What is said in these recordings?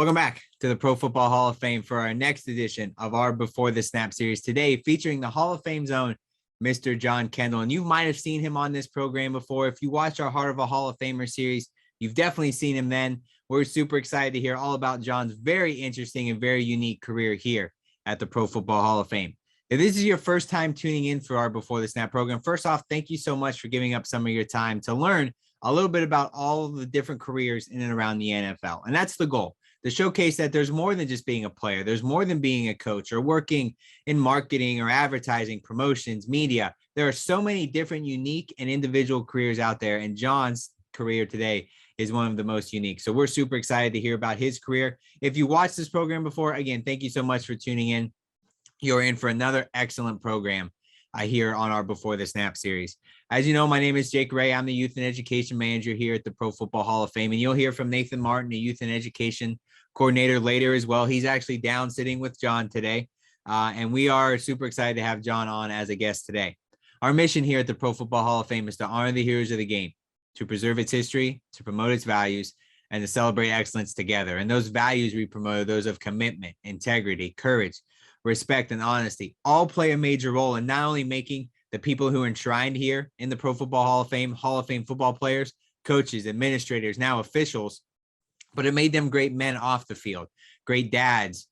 Welcome back to the Pro Football Hall of Fame for our next edition of our Before the Snap series. Today, featuring the Hall of Fame's own Mr. Jon Kendle. And you might have seen him on this program before. If you watch our Heart of a Hall of Famer series, you've definitely seen him then. We're super excited to hear all about Jon's very interesting and very unique career here at the Pro Football Hall of Fame. If this is your first time tuning in for our Before the Snap program, first off, thank you so much for giving up some of your time to learn a little bit about all of the different careers in and around the NFL. And that's the goal. To showcase that there's more than just being a player. There's more than being a coach or working in marketing or advertising, promotions, media. There are so many different unique and individual careers out there. And Jon's career today is one of the most unique. So we're super excited to hear about his career. If you watched this program before, again, thank you so much for tuning in. You're in for another excellent program here on our Before the Snap series. As you know, my name is Jake Ray. I'm the Youth and Education Manager here at the Pro Football Hall of Fame. And you'll hear from Nathan Martin, the Youth and Education Coordinator, later as well. He's actually down sitting with Jon today. And we are super excited to have Jon on as a guest today. Our mission here at the Pro Football Hall of Fame is to honor the heroes of the game, to preserve its history, to promote its values, and to celebrate excellence together. And those values we promote are those of commitment, integrity, courage, respect, and honesty. All play a major role in not only making the people who are enshrined here in the Pro Football Hall of Fame football players, coaches, administrators, now officials, but it made them great men off the field, great dads,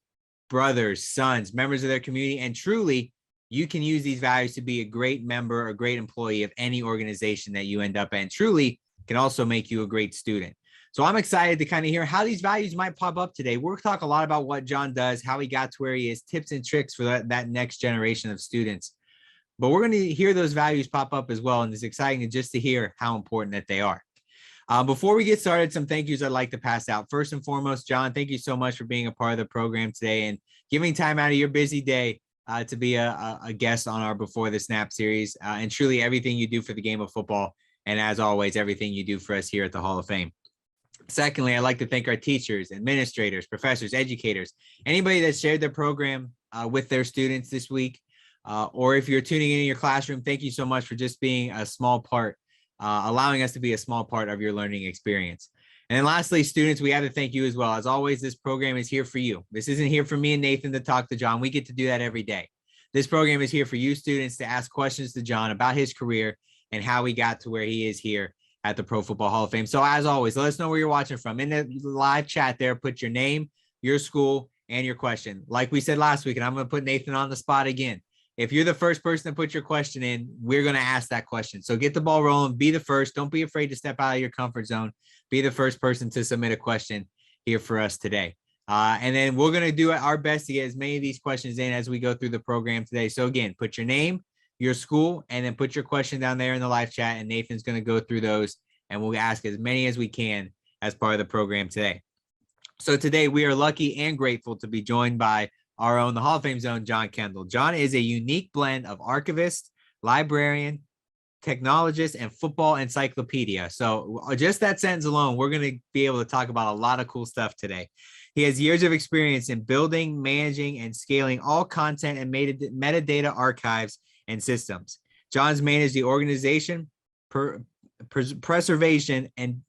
brothers, sons, members of their community. And truly, you can use these values to be a great member, a great employee of any organization that you end up in. Truly can also make you a great student. So I'm excited to kind of hear how these values might pop up today. We'll talk a lot about what Jon does, how he got to where he is, tips and tricks for that next generation of students. But we're going to hear those values pop up as well. And it's exciting just to hear how important that they are. Before we get started, some thank yous I'd like to pass out. First and foremost, Jon, thank you so much for being a part of the program today and giving time out of your busy day to be a guest on our Before the Snap series, and truly everything you do for the game of football. And as always, everything you do for us here at the Hall of Fame. Secondly, I'd like to thank our teachers, administrators, professors, educators, anybody that shared their program with their students this week, or if you're tuning in your classroom, thank you so much for just being a small part, allowing us to be a small part of your learning experience. And then lastly, students, we have to thank you as well. As always, this program is here for you. This isn't here for me and Nathan to talk to Jon. We get to do that every day. This program is here for you students to ask questions to Jon about his career and how he got to where he is here at the Pro Football Hall of Fame. So as always, let us know where you're watching from. In the live chat there, put your name, your school, and your question. Like we said last week, and I'm going to put Nathan on the spot again. If you're the first person to put your question in, we're going to ask that question. So get the ball rolling. Be the first. Don't be afraid to step out of your comfort zone. Be the first person to submit a question here for us today. And then we're going to do our best to get as many of these questions in as we go through the program today. So again, put your name, your school, and then put your question down there in the live chat. And Nathan's going to go through those, and we'll ask as many as we can as part of the program today. So today we are lucky and grateful to be joined by our own, the Hall of Fame's own Jon Kendle. Jon is a unique blend of archivist, librarian, technologist, and football encyclopedia. So just that sentence alone, we're going to be able to talk about a lot of cool stuff today. He has years of experience in building, managing, and scaling all content and metadata archives and systems. Jon's managed the organization, preservation, and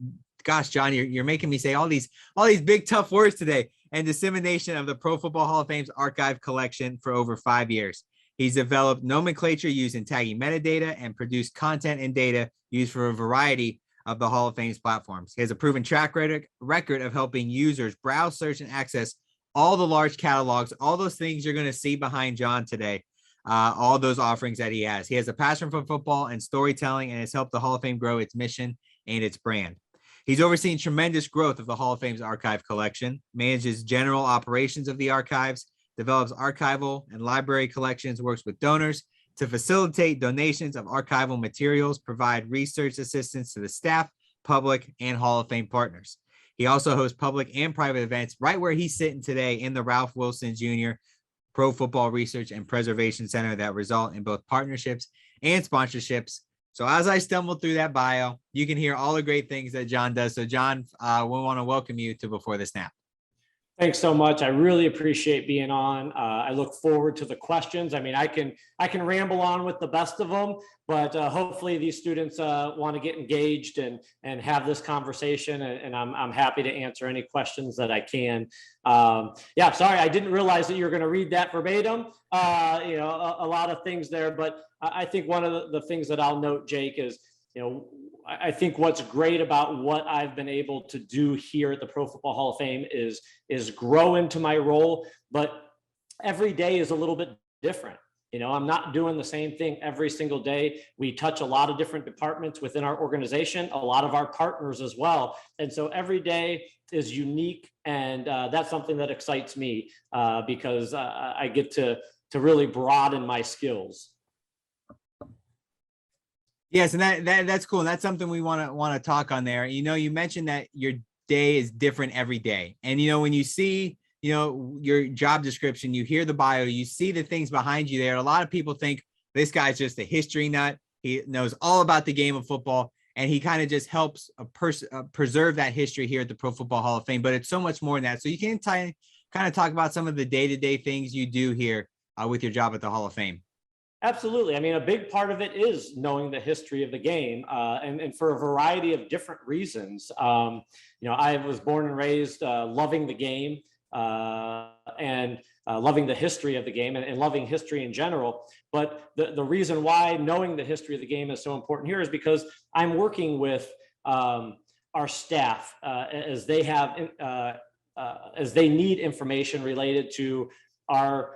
gosh, Jon, you're making me say all these big tough words today, and dissemination of the Pro Football Hall of Fame's archive collection for over 5 years. He's developed nomenclature used in tagging metadata and produced content and data used for a variety of the Hall of Fame's platforms. He has a proven track record of helping users browse, search, and access all the large catalogs, all those things you're going to see behind Jon today, all those offerings that he has. He has a passion for football and storytelling and has helped the Hall of Fame grow its mission and its brand. He's overseen tremendous growth of the Hall of Fame's archive collection, manages general operations of the archives, develops archival and library collections, works with donors to facilitate donations of archival materials, provide research assistance to the staff, public, and Hall of Fame partners. He also hosts public and private events right where he's sitting today in the Ralph Wilson Jr. Pro Football Research and Preservation Center that result in both partnerships and sponsorships. So as I stumble through that bio, you can hear all the great things that Jon does. So Jon, we want to welcome you to Before the Snap. Thanks so much. I really appreciate being on. I look forward to the questions. I mean, I can ramble on with the best of them, but hopefully these students want to get engaged and have this conversation. And I'm happy to answer any questions that I can. Yeah, sorry, I didn't realize that you were going to read that verbatim. You know, a lot of things there, but I think one of the things that I'll note, Jake, is, you know, I think what's great about what I've been able to do here at the Pro Football Hall of Fame is grow into my role, but every day is a little bit different. You know, I'm not doing the same thing every single day. We touch a lot of different departments within our organization, a lot of our partners as well. And so every day is unique. And that's something that excites me because I get to really broaden my skills. Yes, and that's cool. And that's something we want to talk on there. You know, you mentioned that your day is different every day. And, you know, when you see, you know, your job description, you hear the bio, you see the things behind you there. A lot of people think this guy's just a history nut. He knows all about the game of football, and he kind of just helps preserve that history here at the Pro Football Hall of Fame. But it's so much more than that. So you can kind of talk about some of the day-to-day things you do here with your job at the Hall of Fame. Absolutely. I mean, a big part of it is knowing the history of the game, and for a variety of different reasons. You know, I was born and raised loving the game and loving the history of the game and loving history in general. But the reason why knowing the history of the game is so important here is because I'm working with our staff as they have as they need information related to our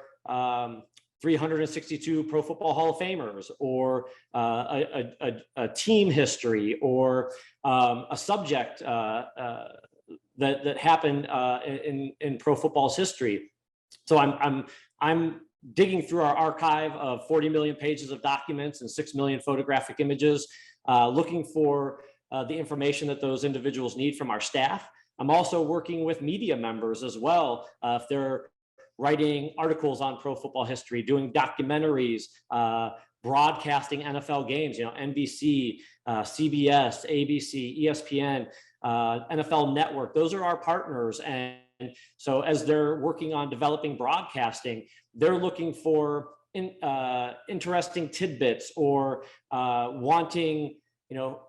362 Pro Football Hall of Famers, or a team history, or a subject that happened in pro football's history. So I'm digging through our archive of 40 million pages of documents and 6 million photographic images, looking for the information that those individuals need from our staff. I'm also working with media members as well. If they're writing articles on pro football history, doing documentaries, broadcasting NFL games, you know, NBC, CBS, ABC, ESPN, NFL Network, those are our partners. And so as they're working on developing broadcasting, they're looking for interesting tidbits or wanting, you know,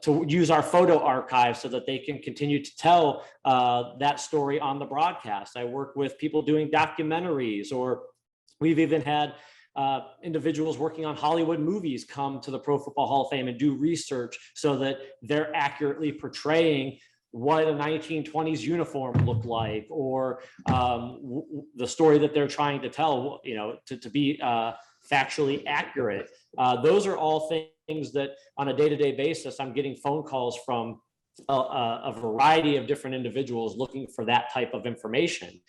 to use our photo archive so that they can continue to tell that story on the broadcast. I work with people doing documentaries, or we've even had individuals working on Hollywood movies come to the Pro Football Hall of Fame and do research so that they're accurately portraying what a 1920s uniform looked like, or the story that they're trying to tell, you know, to be factually accurate. Those are all things that on a day-to-day basis, I'm getting phone calls from a variety of different individuals looking for that type of information.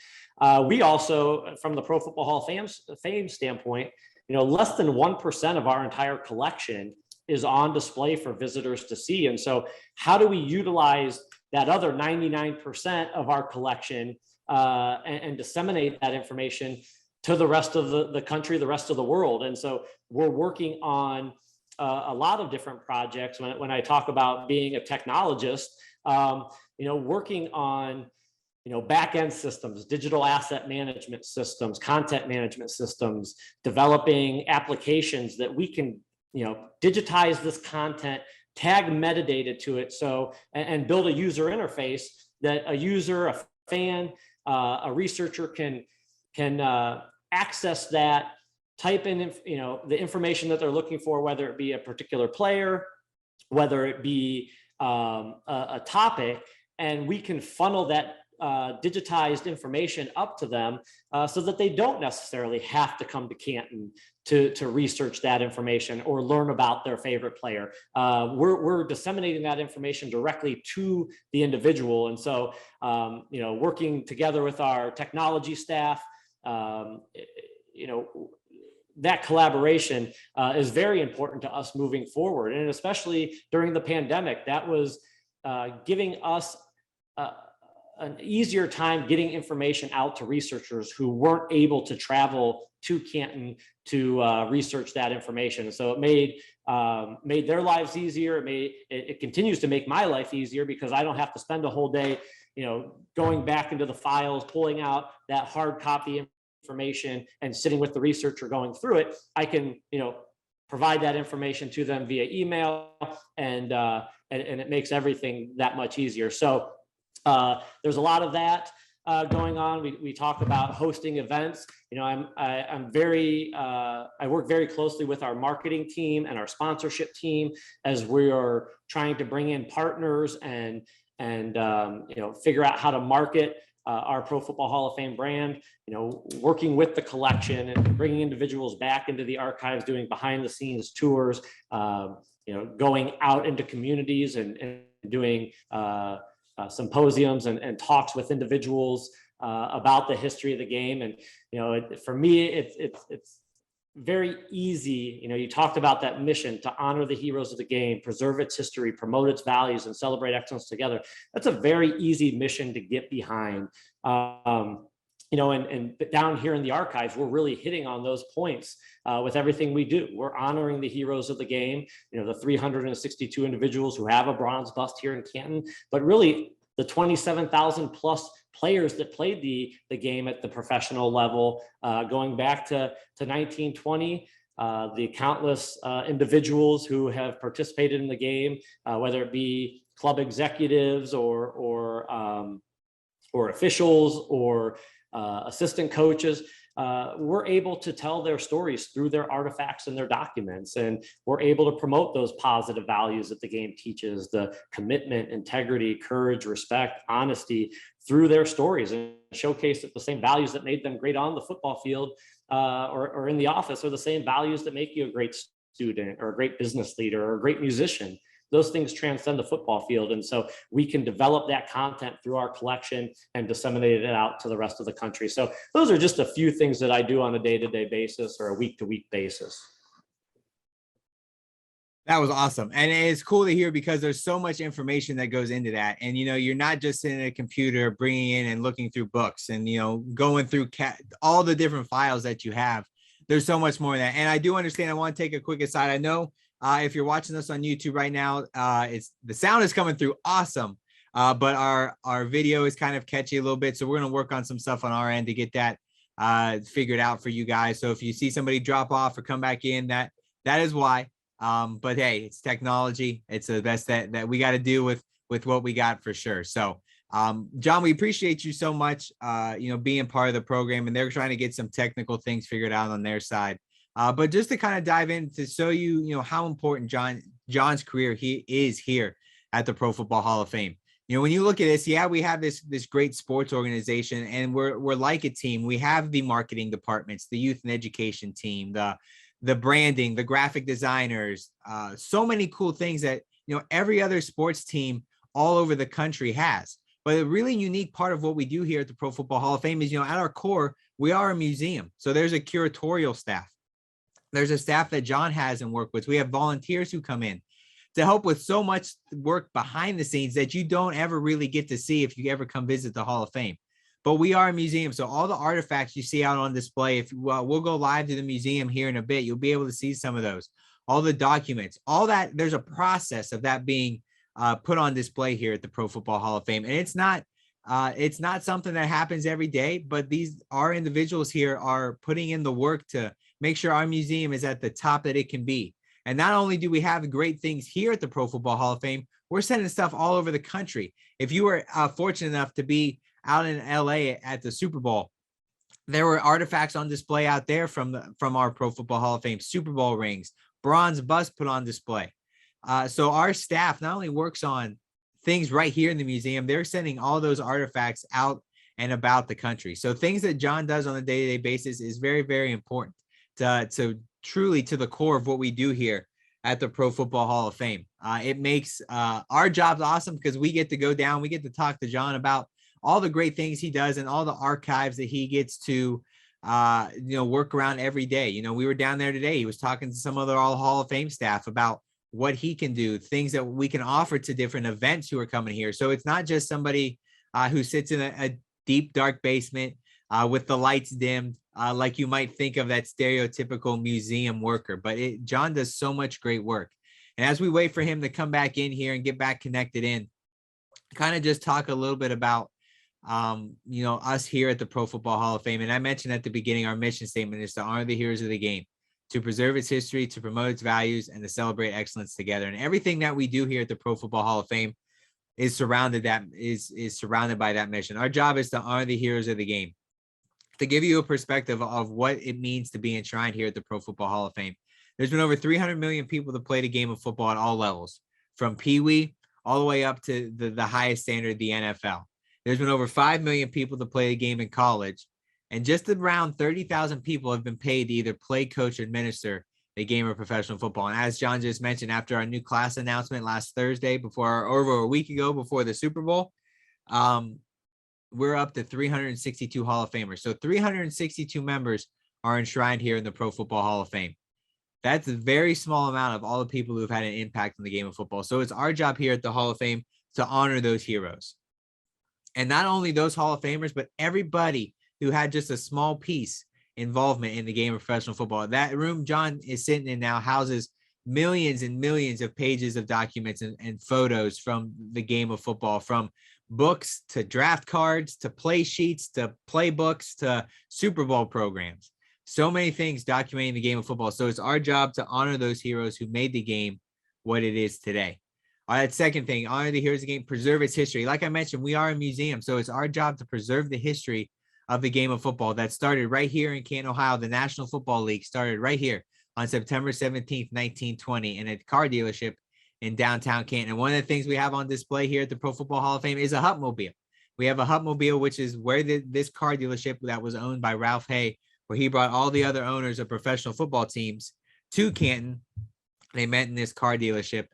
We also, from the Pro Football Hall of Fame standpoint, you know, less than 1% of our entire collection is on display for visitors to see. And so how do we utilize that other 99% of our collection and disseminate that information to the rest of the country, the rest of the world? And so we're working on a lot of different projects. When I talk about being a technologist, you know, working on, you know, back-end systems, digital asset management systems, content management systems, developing applications that we can, you know, digitize this content, tag metadata to it, so and build a user interface that a user, a fan, a researcher can access that, type in, you know, the information that they're looking for, whether it be a particular player, whether it be a topic, and we can funnel that digitized information up to them so that they don't necessarily have to come to Canton to research that information or learn about their favorite player. We're disseminating that information directly to the individual. And so, you know, working together with our technology staff, you know, that collaboration is very important to us moving forward. And especially during the pandemic, that was giving us an easier time getting information out to researchers who weren't able to travel to Canton to research that information. So it made their lives easier. It continues to make my life easier because I don't have to spend a whole day, going back into the files, pulling out that hard copy information and sitting with the researcher going through it, I can, provide that information to them via email, and it makes everything that much easier. So there's a lot of that going on. We talk about hosting events. I work very closely with our marketing team and our sponsorship team as we are trying to bring in partners and figure out how to market our Pro Football Hall of Fame brand, working with the collection and bringing individuals back into the archives, doing behind the scenes tours, going out into communities and doing symposiums and talks with individuals about the history of the game. And, for me, it's very easy. You talked about that mission to honor the heroes of the game, preserve its history, promote its values, and celebrate excellence together. That's a very easy mission to get behind. And down here in the archives, we're really hitting on those points with everything we do. We're honoring the heroes of the game, the 362 individuals who have a bronze bust here in Canton, but really the 27,000 plus players that played the game at the professional level, going back to 1920, the countless individuals who have participated in the game, whether it be club executives or officials or assistant coaches. We're able to tell their stories through their artifacts and their documents, and we're able to promote those positive values that the game teaches: the commitment, integrity, courage, respect, honesty, through their stories, and showcase that the same values that made them great on the football field or in the office are the same values that make you a great student or a great business leader or a great musician. Those things transcend the football field. And so we can develop that content through our collection and disseminate it out to the rest of the country. So those are just a few things that I do on a day-to-day basis or a week-to-week basis. That was awesome. And it's cool to hear because there's so much information that goes into that. And, you're not just sitting at a computer, bringing in and looking through books and, going through all the different files that you have. There's so much more than that. And I do understand. I want to take a quick aside. I know if you're watching us on YouTube right now, the sound is coming through awesome. But our video is kind of catchy a little bit. So we're going to work on some stuff on our end to get that figured out for you guys. So if you see somebody drop off or come back in, that is why. But hey, it's technology. It's the best that we got to do with what we got for sure. So, John, we appreciate you so much, being part of the program, and they're trying to get some technical things figured out on their side. But just to kind of dive in to show you, how important John's career he is here at the Pro Football Hall of Fame. When you look at this, yeah, we have this great sports organization, and we're like a team. We have the marketing departments, the youth and education team, the branding, the graphic designers, so many cool things that, every other sports team all over the country has. But a really unique part of what we do here at the Pro Football Hall of Fame is, at our core, we are a museum. So there's a curatorial staff. There's a staff that John has and work with. We have volunteers who come in to help with so much work behind the scenes that you don't ever really get to see if you ever come visit the Hall of Fame. But we are a museum, so all the artifacts you see out on display, we'll go live to the museum here in a bit, you'll be able to see some of those, all the documents, all that. There's a process of that being put on display here at the Pro Football Hall of Fame, and it's not something that happens every day. But our individuals here are putting in the work to make sure our museum is at the top that it can be. And not only do we have great things here at the Pro Football Hall of Fame, we're sending stuff all over the country. If you were fortunate enough to be out in LA at the Super Bowl, there were artifacts on display out there from our Pro Football Hall of Fame, Super Bowl rings, bronze bust put on display. So our staff not only works on things right here in the museum, they're sending all those artifacts out and about the country. So things that John does on a day-to-day basis is very, very important to truly to the core of what we do here at the Pro Football Hall of Fame. It makes our jobs awesome because we get to go down, we get to talk to John about all the great things he does and all the archives that he gets to, work around every day. We were down there today. He was talking to some other Hall of Fame staff about what he can do, things that we can offer to different events who are coming here. So it's not just somebody who sits in a deep, dark basement with the lights dimmed, like you might think of that stereotypical museum worker. But John does so much great work. And as we wait for him to come back in here and get back connected in, kind of just talk a little bit about, us here at the Pro Football Hall of Fame. And I mentioned at the beginning, our mission statement is to honor the heroes of the game, to preserve its history, to promote its values, and to celebrate excellence together. And everything that we do here at the Pro Football Hall of Fame is surrounded by that mission. Our job is to honor the heroes of the game. To give you a perspective of what it means to be enshrined here at the Pro Football Hall of Fame, there's been over 300 million people that played a game of football at all levels, from Pee Wee all the way up to the highest standard, the NFL. There's been over 5 million people that play a game in college, and just around 30,000 people have been paid to either play, coach, or administer a game of professional football. And as John just mentioned, after our new class announcement last Thursday, over a week ago, before the Super Bowl, we're up to 362 Hall of Famers. So 362 members are enshrined here in the Pro Football Hall of Fame. That's a very small amount of all the people who've had an impact on the game of football. So it's our job here at the Hall of Fame to honor those heroes. And not only those Hall of Famers, but everybody who had just a small piece involvement in the game of professional football. That room John is sitting in now houses millions and millions of pages of documents and photos from the game of football, from books to draft cards to play sheets to playbooks to Super Bowl programs. So many things documenting the game of football. So it's our job to honor those heroes who made the game what it is today. All right, second thing, honor the heroes of the game, preserve its history. Like I mentioned, we are a museum, so it's our job to preserve the history of the game of football that started right here in Canton, Ohio. The National Football League started right here on September 17th, 1920, in a car dealership in downtown Canton. And one of the things we have on display here at the Pro Football Hall of Fame is a Hupmobile. We have a Hupmobile, which is where this car dealership that was owned by Ralph Hay, where he brought all the other owners of professional football teams to Canton. They met in this car dealership,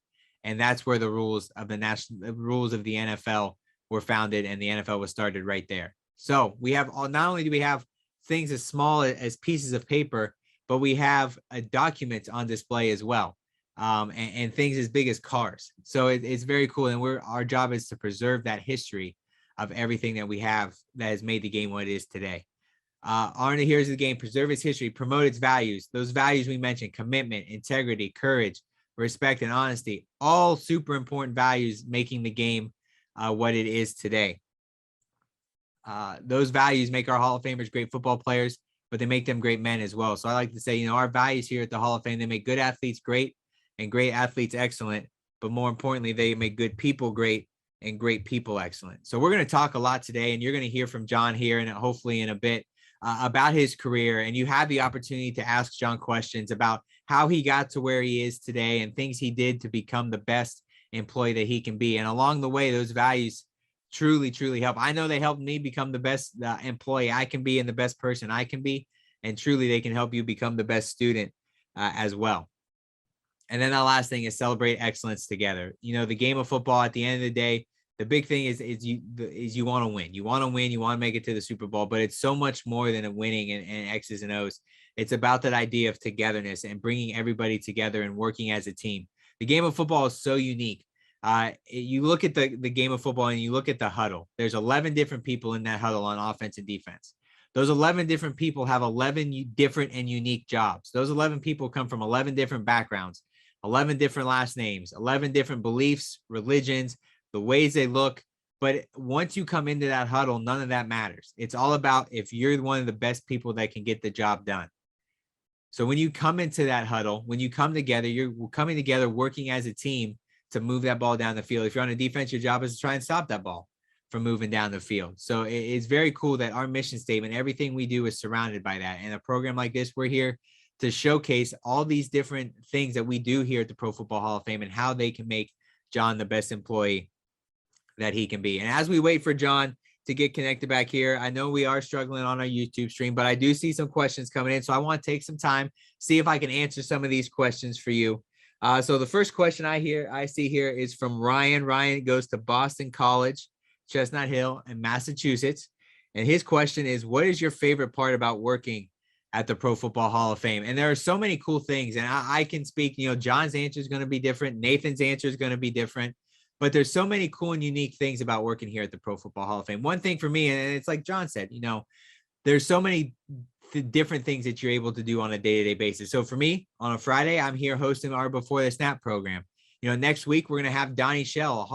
and that's where the rules of the NFL were founded, and the NFL was started right there. So we have not only do we have things as small as pieces of paper, but we have a document on display as well, and things as big as cars. So it's very cool, and our job is to preserve that history of everything that we have that has made the game what it is today. Honor the heroes of the game, preserve its history, promote its values. Those values we mentioned: commitment, integrity, courage, respect, and honesty. All super important values making the game what it is today. Those values make our Hall of Famers great football players, but they make them great men as well. So I like to say, our values here at the Hall of Fame, they make good athletes great and great athletes excellent, but more importantly, they make good people great and great people excellent. So we're going to talk a lot today, and you're going to hear from John here and hopefully in a bit about his career. And you have the opportunity to ask John questions about how he got to where he is today and things he did to become the best employee that he can be. And along the way, those values truly, truly help. I know they helped me become the best employee I can be and the best person I can be. And truly, they can help you become the best student as well. And then the last thing is celebrate excellence together. The game of football, at the end of the day, the big thing is you want to win. You want to win. You want to make it to the Super Bowl, but it's so much more than a winning and X's and O's. It's about that idea of togetherness and bringing everybody together and working as a team. The game of football is so unique. You look at the game of football and you look at the huddle. There's 11 different people in that huddle on offense and defense. Those 11 different people have 11 different and unique jobs. Those 11 people come from 11 different backgrounds, 11 different last names, 11 different beliefs, religions, the ways they look. But once you come into that huddle, none of that matters. It's all about if you're one of the best people that can get the job done. So when you come into that huddle, when you come together, you're coming together working as a team to move that ball down the field. If you're on a defense, your job is to try and stop that ball from moving down the field. So it's very cool that our mission statement, everything we do is surrounded by that. And a program like this, we're here to showcase all these different things that we do here at the Pro Football Hall of Fame and how they can make John the best employee that he can be. And as we wait for John to get connected back here, I know we are struggling on our YouTube stream, but I do see some questions coming in. So I want to take some time, see if I can answer some of these questions for you. So the first question I see here is from Ryan. Ryan goes to Boston College, Chestnut Hill in Massachusetts. And his question is, what is your favorite part about working at the Pro Football Hall of Fame? And there are so many cool things. And I can speak, John's answer is going to be different. Nathan's answer is going to be different. But there's so many cool and unique things about working here at the Pro Football Hall of Fame. One thing for me, and it's like John said, there's so many different things that you're able to do on a day-to-day basis. So for me, on a Friday, I'm here hosting our Before the Snap program. next week we're going to have Donnie Shell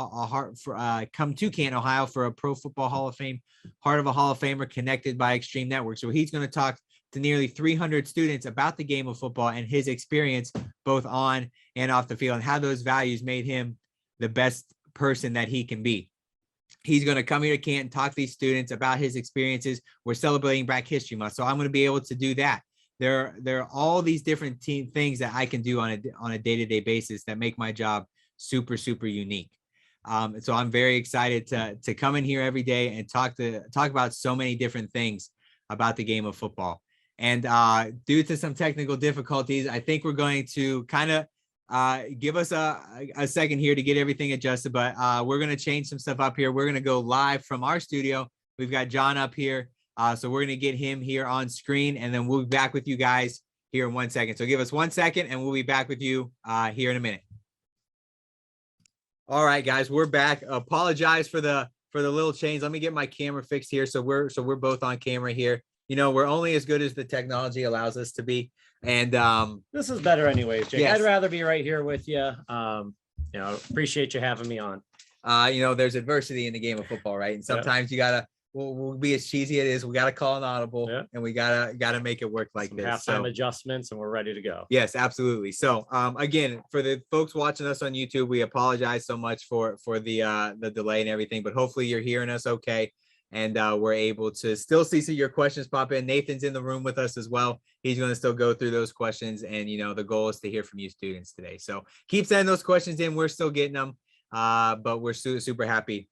come to Canton, Ohio for a Pro Football Hall of Fame, Heart of a Hall of Famer connected by Extreme Network. So he's going to talk to nearly 300 students about the game of football and his experience both on and off the field and how those values made him the best person that he can be. He's going to come here to Canton, talk to these students about his experiences. We're celebrating Black History Month, so I'm going to be able to do that. There are all these different things that I can do on a day-to-day basis that make my job super, super unique. So I'm very excited to come in here every day and talk about so many different things about the game of football. And due to some technical difficulties, I think we're going to kind of give us a second here to get everything adjusted, but we're going to change some stuff up here. We're going to go live from our studio. We've got Jon up here. So we're going to get him here on screen, and then we'll be back with you guys here in 1 second. So give us 1 second and we'll be back with you here in a minute. All right, guys, we're back. Apologize for the little change. Let me get my camera fixed here. So we're both on camera here. We're only as good as the technology allows us to be. And this is better anyways, Jake. Yes. I'd rather be right here with you. Appreciate you having me on. There's adversity in the game of football, right? And sometimes you gotta we'll be as cheesy it is. We gotta call an audible, and we gotta make it work like Some this. Halftime adjustments, and we're ready to go. Yes, absolutely. So again, for the folks watching us on YouTube, we apologize so much for the delay and everything, but hopefully you're hearing us okay. And we're able to still see your questions pop in. Nathan's in the room with us as well. He's going to still go through those questions. And, the goal is to hear from you students today. So keep sending those questions in. We're still getting them, but we're super happy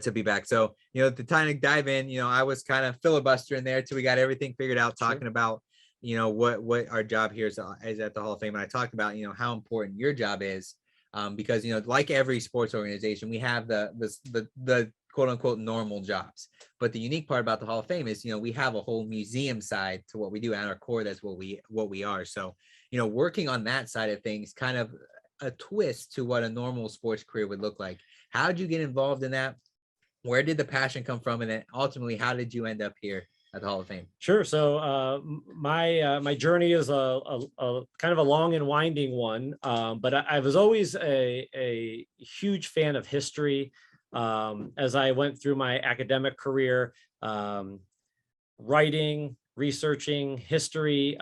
to be back. So, to kind of dive in, I was kind of filibustering there till we got everything figured out, talking about, what our job here is at the Hall of Fame. And I talked about, how important your job is because, like every sports organization, we have the quote unquote normal jobs. But the unique part about the Hall of Fame is, we have a whole museum side to what we do. At our core, that's what we are. So, working on that side of things, kind of a twist to what a normal sports career would look like. How did you get involved in that? Where did the passion come from? And then ultimately, how did you end up here at the Hall of Fame? Sure. So my journey is a kind of a long and winding one, but I was always a huge fan of history. As I went through my academic career, writing, researching history,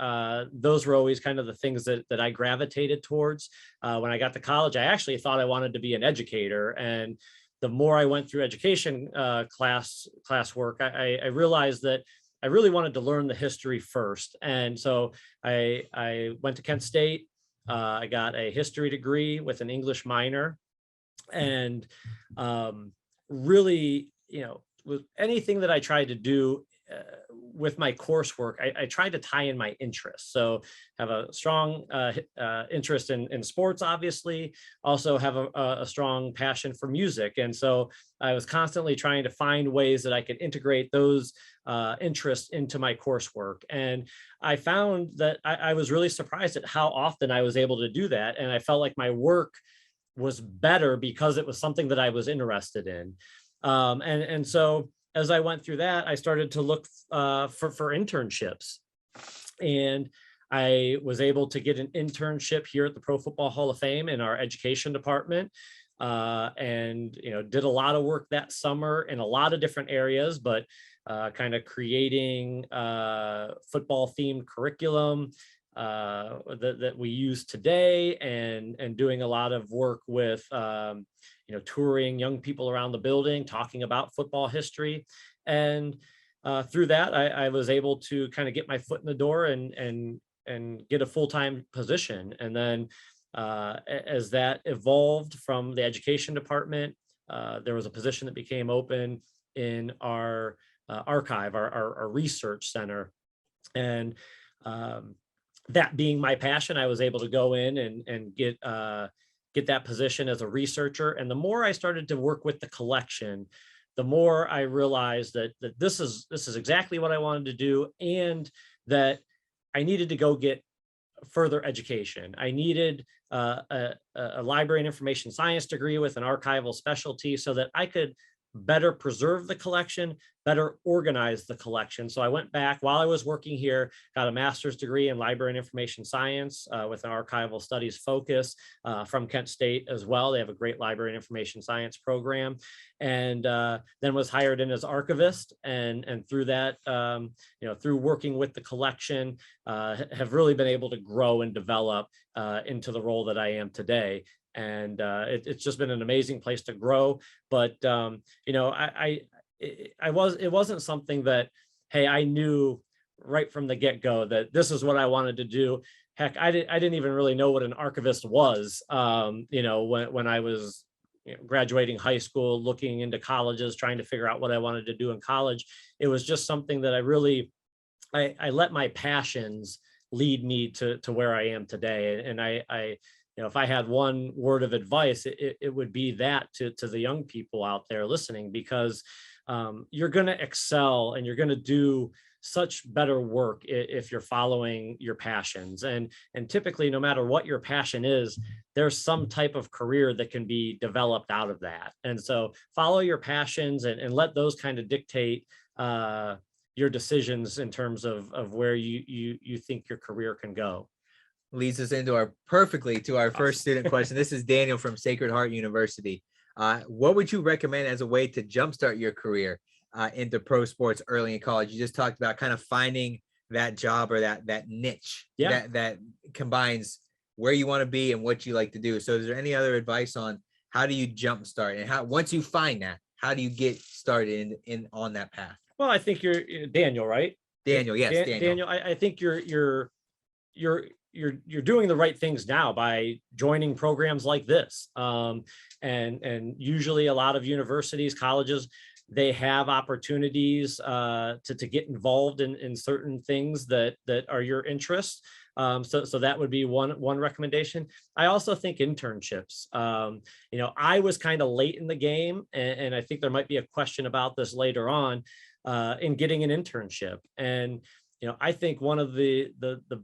those were always kind of the things that I gravitated towards. When I got to college, I actually thought I wanted to be an educator. And the more I went through education classwork, I realized that I really wanted to learn the history first. And so I went to Kent State. I got a history degree with an English minor. And really, with anything that I tried to do with my coursework, I tried to tie in my interests. So have a strong interest in sports, obviously, also have a strong passion for music. And so I was constantly trying to find ways that I could integrate those interests into my coursework. And I found that I was really surprised at how often I was able to do that. And I felt like my work was better because it was something that I was interested in. And so as I went through that, I started to look for internships. And I was able to get an internship here at the Pro Football Hall of Fame in our education department. And, did a lot of work that summer in a lot of different areas, but kind of creating football themed curriculum that we use today, and doing a lot of work with touring young people around the building, talking about football history. And through that, I was able to kind of get my foot in the door and get a full-time position. And then as that evolved from the education department, there was a position that became open in our archive, our research center. And that being my passion, I was able to go in and get that position as a researcher. And the more I started to work with the collection, the more I realized that this is exactly what I wanted to do, and that I needed to go get further education. I needed a library and information science degree with an archival specialty so that I could better preserve the collection, better organize the collection. So I went back while I was working here, got a master's degree in library and information science with an archival studies focus from Kent State as well. They have a great library and information science program, and then was hired in as archivist. And through that, through working with the collection, have really been able to grow and develop into the role that I am today. And it's just been an amazing place to grow. But it wasn't something that, hey, I knew right from the get-go that this is what I wanted to do. Heck, I didn't even really know what an archivist was. When I was graduating high school, looking into colleges, trying to figure out what I wanted to do in college. It was just something that I let my passions lead me to where I am today. And I if I had one word of advice, it would be that to the young people out there listening, because you're going to excel and you're going to do such better work if you're following your passions. And typically, no matter what your passion is, there's some type of career that can be developed out of that. And so follow your passions and let those kind of dictate your decisions in terms of where you think your career can go. Leads us into our first student question. This is Daniel from Sacred Heart University. What would you recommend as a way to jumpstart your career into pro sports early in college? You just talked about kind of finding that job or that niche that combines where you want to be and what you like to do. So is there any other advice on how do you jumpstart, and once you find that, how do you get started on that path? Well, I think you're Daniel, right? Daniel, yes, Daniel. Daniel, I think you're doing the right things now by joining programs like this. And usually a lot of universities, colleges, they have opportunities to get involved in certain things that are your interests. So that would be one recommendation. I also think internships. I was kind of late in the game, and I think there might be a question about this later on in getting an internship. And I think one of the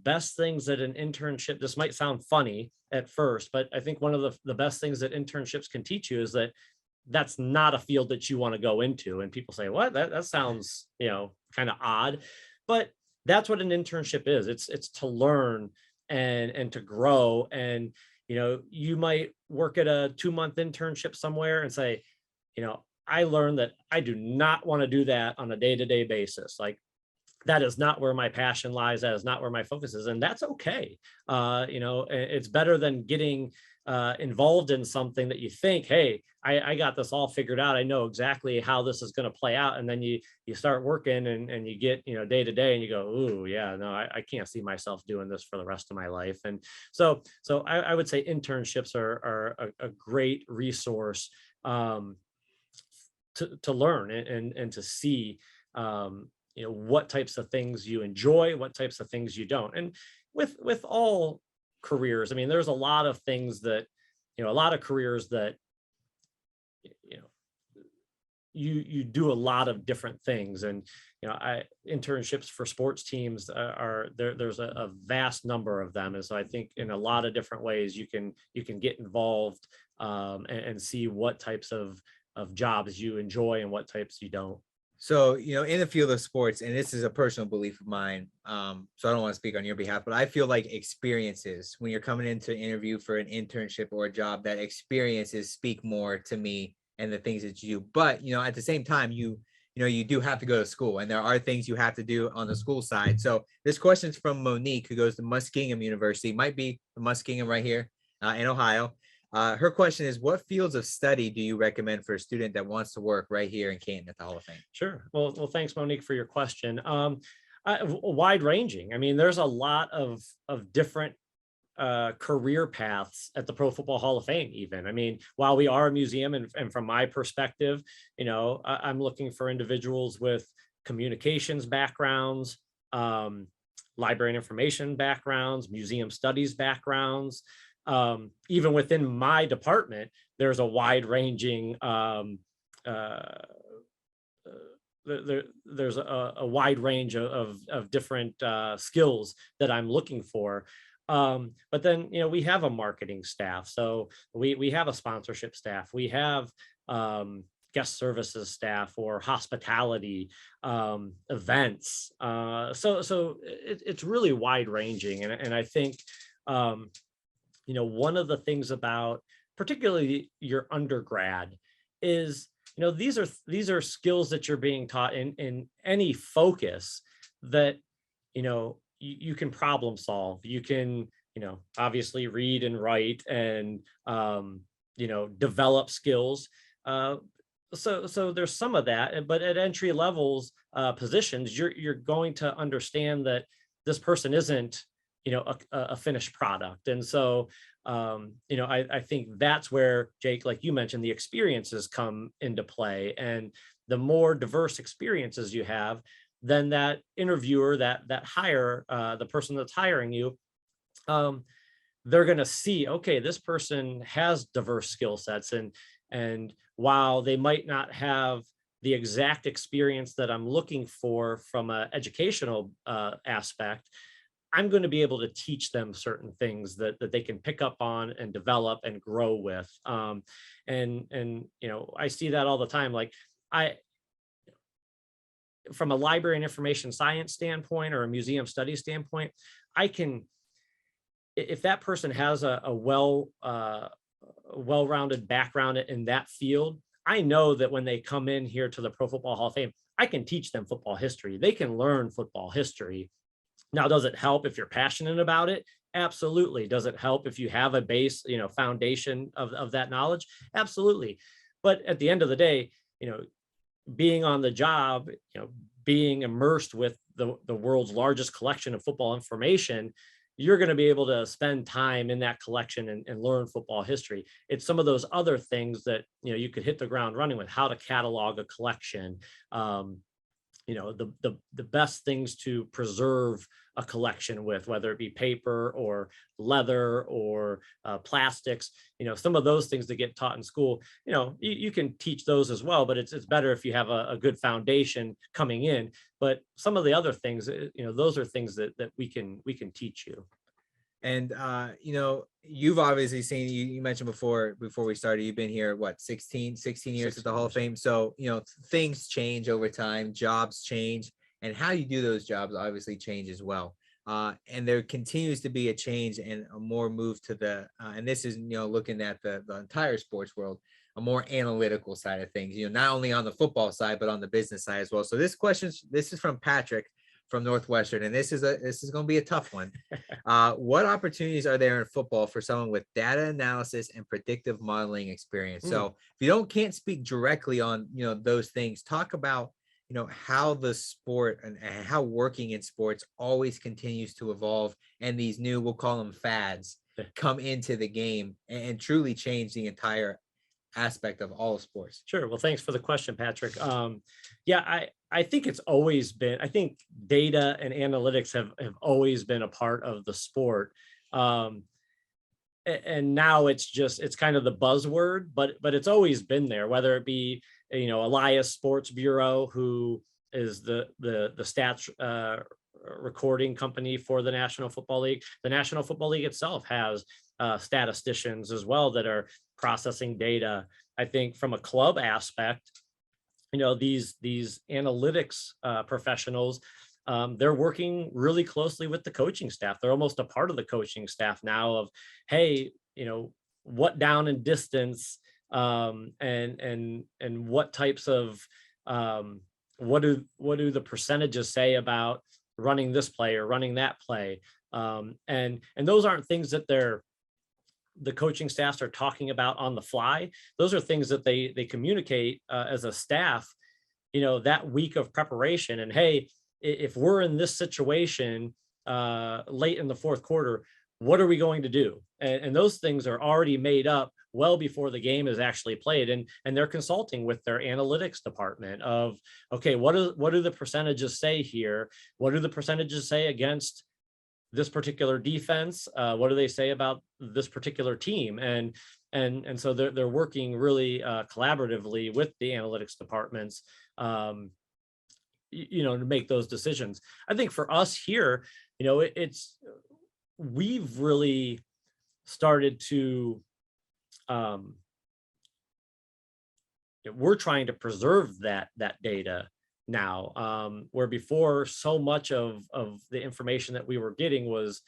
best things that an internship, this might sound funny at first, but I think one of the best things that internships can teach you is that that's not a field that you want to go into. And people say, what? That sounds, kind of odd, but that's what an internship is. It's to learn and to grow. And, you might work at a 2-month internship somewhere and say, I learned that I do not want to do that on a day-to-day basis. Like, that is not where my passion lies. That is not where my focus is. And that's okay. It's better than getting involved in something that you think, hey, I got this all figured out. I know exactly how this is going to play out. And then you start working and you get, day to day and you go, ooh, yeah, no, I can't see myself doing this for the rest of my life. And so I would say internships are a great resource to learn and to see, what types of things you enjoy, what types of things you don't. And with all careers, I mean, there's a lot of things that, a lot of careers that, you do a lot of different things. And, internships for sports teams are there. There's a vast number of them. And so I think in a lot of different ways you can get involved and see what types of jobs you enjoy and what types you don't. So, in the field of sports, and this is a personal belief of mine, so I don't want to speak on your behalf, but I feel like experiences, when you're coming in to interview for an internship or a job, that experiences speak more to me and the things that you do. But, at the same time, you do have to go to school, and there are things you have to do on the school side. So this question's from Monique, who goes to Muskingum University, might be the Muskingum right here in Ohio. Her question is, what fields of study do you recommend for a student that wants to work right here in Canton at the Hall of Fame? Sure. Well, thanks, Monique, for your question. Wide ranging. I mean, there's a lot of different career paths at the Pro Football Hall of Fame, even. I mean, while we are a museum, and from my perspective, I'm looking for individuals with communications backgrounds, library and information backgrounds, museum studies backgrounds. Even within my department, there's a wide ranging, there's a wide range of different skills that I'm looking for. But then, we have a marketing staff. So we have a sponsorship staff. We have, guest services staff or hospitality, events. So it's really wide ranging. And I think, one of the things about particularly your undergrad is, these are skills that you're being taught in any focus that, you can problem solve. You can, obviously read and write and, develop skills. So there's some of that, but at entry levels positions, you're going to understand that this person isn't, a finished product. And so, I think that's where, Jake, like you mentioned, the experiences come into play. And the more diverse experiences you have, then that interviewer, that hire, the person that's hiring you, they're going to see, okay, this person has diverse skill sets. And while they might not have the exact experience that I'm looking for from an educational aspect, I'm going to be able to teach them certain things that they can pick up on and develop and grow with. And I see that all the time. Like from a library and information science standpoint or a museum studies standpoint, if that person has a well-rounded background in that field, I know that when they come in here to the Pro Football Hall of Fame, I can teach them football history. They can learn football history. Now, does it help if you're passionate about it? Absolutely. Does it help if you have a base, foundation of that knowledge? Absolutely. But at the end of the day, being on the job, being immersed with the world's largest collection of football information, you're going to be able to spend time in that collection and learn football history. It's some of those other things that, you could hit the ground running with, how to catalog a collection, the best things to preserve a collection with, whether it be paper or leather or plastics, some of those things that get taught in school, you can teach those as well, but it's better if you have a good foundation coming in. But some of the other things, those are things that we can teach you. And you've obviously seen, you mentioned before we started, you've been here, what, 16 years at the Hall of Fame. So, things change over time, jobs change, and how you do those jobs obviously change as well. And there continues to be a change and a more move to the, and this is, looking at the entire sports world, a more analytical side of things, not only on the football side, but on the business side as well. So this is from Patrick from Northwestern, and this is going to be a tough one. What opportunities are there in football for someone with data analysis and predictive modeling experience? So if you can't speak directly on those things, talk about how the sport and how working in sports always continues to evolve, and these new, we'll call them fads, come into the game and truly change the entire aspect of all sports. Sure. Well, thanks for the question, Patrick. I think it's always been, I think data and analytics have always been a part of the sport. And now it's kind of the buzzword, but it's always been there, whether it be, Elias Sports Bureau, who is the stats recording company for the National Football League. The National Football League itself has statisticians as well that are processing data. I think from a club aspect, these analytics professionals, they're working really closely with the coaching staff. They're almost a part of the coaching staff now of, hey, what down and distance, and what types of, what do the percentages say about running this play or running that play? And those aren't things that the coaching staffs are talking about on the fly. Those are things that they communicate as a staff, that week of preparation. And hey, if we're in this situation late in the fourth quarter, what are we going to do? And those things are already made up well before the game is actually played. And they're consulting with their analytics department of, okay, what do the percentages say here? What do the percentages say against this particular defense? What do they say about this particular team? And so they're working really collaboratively with the analytics departments, to make those decisions. I think for us here, we've really started to, we're trying to preserve that data now, where before so much of the information that we were getting was,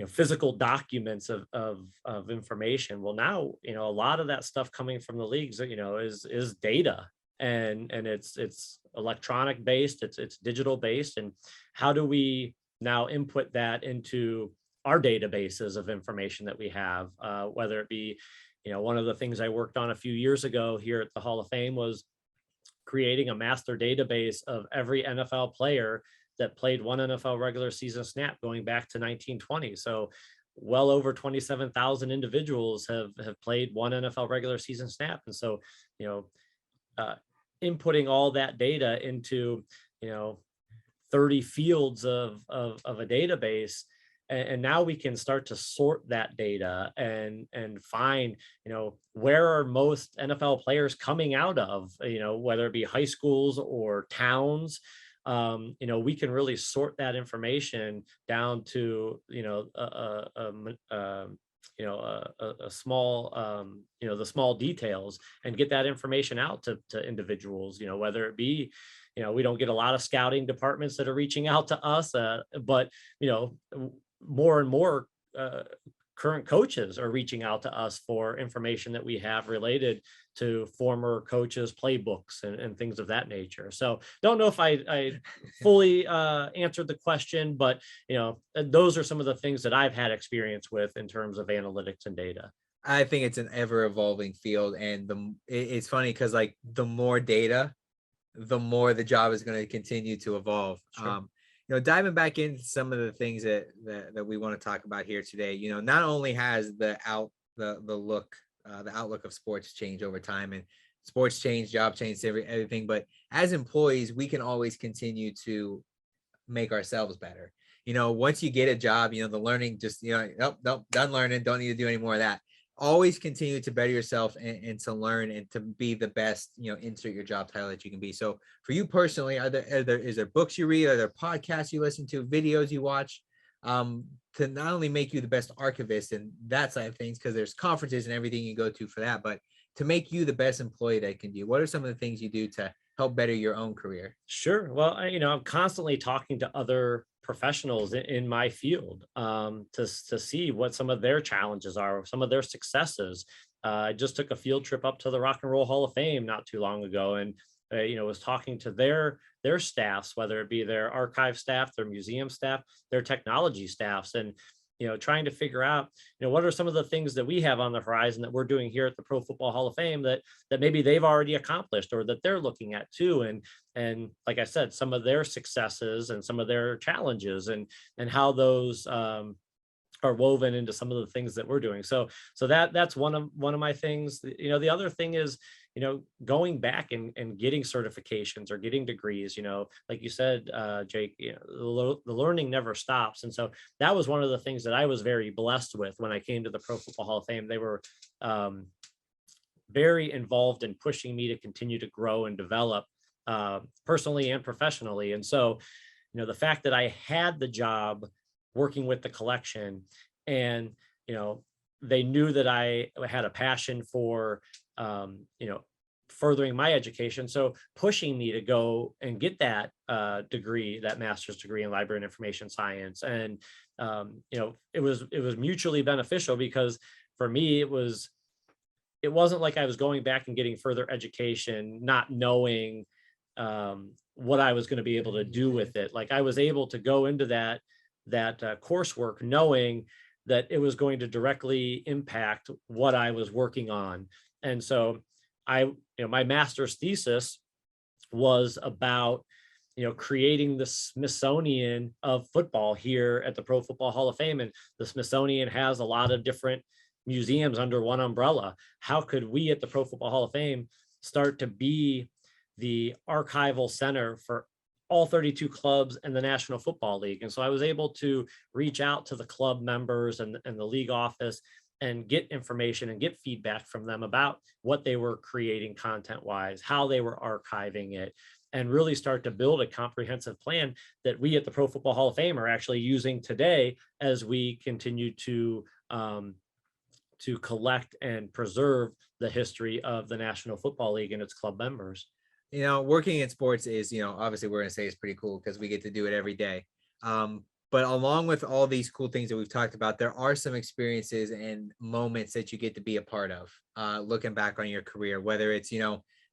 physical documents of information. Well, now, a lot of that stuff coming from the leagues, is data, and it's electronic based, it's digital based. And how do we now input that into our databases of information that we have, whether it be, one of the things I worked on a few years ago here at the Hall of Fame was creating a master database of every NFL player that played one NFL regular season snap going back to 1920. So well over 27,000 individuals have played one NFL regular season snap. And so, inputting all that data into, 30 fields of a database. And now we can start to sort that data and find, where are most NFL players coming out of, whether it be high schools or towns. We can really sort that information down to, a small, the small details, and get that information out to individuals, whether it be, we don't get a lot of scouting departments that are reaching out to us, but, more and more current coaches are reaching out to us for information that we have related to former coaches' playbooks and things of that nature. So don't know if I fully answered the question, but those are some of the things that I've had experience with in terms of analytics and data. I think it's an ever evolving field, and it's funny because like the more data, the more the job is going to continue to evolve. Sure. Diving back into some of the things that we want to talk about here today, not only has the outlook of sports changed over time, and sports change, job change, everything, but as employees, we can always continue to make ourselves better. Once you get a job, the learning just, nope, done learning, don't need to do any more of that. Always continue to better yourself and to learn and to be the best, insert your job title that you can be. So for you personally, is there books you read? Are there podcasts you listen to, videos you watch, to not only make you the best archivist and that side of things, because there's conferences and everything you go to for that, but to make you the best employee that can be? What are some of the things you do to help better your own career? Sure. Well, I'm constantly talking to other professionals in my field, to see what some of their challenges are, some of their successes. I just took a field trip up to the Rock and Roll Hall of Fame not too long ago, and was talking to their staffs, whether it be their archive staff, their museum staff, their technology staffs, and trying to figure out, what are some of the things that we have on the horizon that we're doing here at the Pro Football Hall of Fame that maybe they've already accomplished or that they're looking at too. And like I said, some of their successes and some of their challenges and how those are woven into some of the things that we're doing. So that's one of my things. The other thing is, going back and getting certifications or getting degrees, like you said, Jake, the learning never stops. And so that was one of the things that I was very blessed with when I came to the Pro Football Hall of Fame. They were very involved in pushing me to continue to grow and develop personally and professionally. And so, the fact that I had the job working with the collection, and, they knew that I had a passion for, furthering my education. So pushing me to go and get that degree, that master's degree in library and information science. And, it was mutually beneficial, because for me, it wasn't like I was going back and getting further education, not knowing what I was going to be able to do with it. Like, I was able to go into that coursework knowing that it was going to directly impact what I was working on. And so my master's thesis was about, creating the Smithsonian of football here at the Pro Football Hall of Fame. And the Smithsonian has a lot of different museums under one umbrella. How could we at the Pro Football Hall of Fame start to be the archival center for all 32 clubs and the National Football League? And so I was able to reach out to the club members and the league office and get information and get feedback from them about what they were creating content wise, how they were archiving it, and really start to build a comprehensive plan that we at the Pro Football Hall of Fame are actually using today as we continue to collect and preserve the history of the National Football League and its club members. Working in sports is, obviously we're going to say it's pretty cool because we get to do it every day. But along with all these cool things that we've talked about, there are some experiences and moments that you get to be a part of, looking back on your career, whether it's,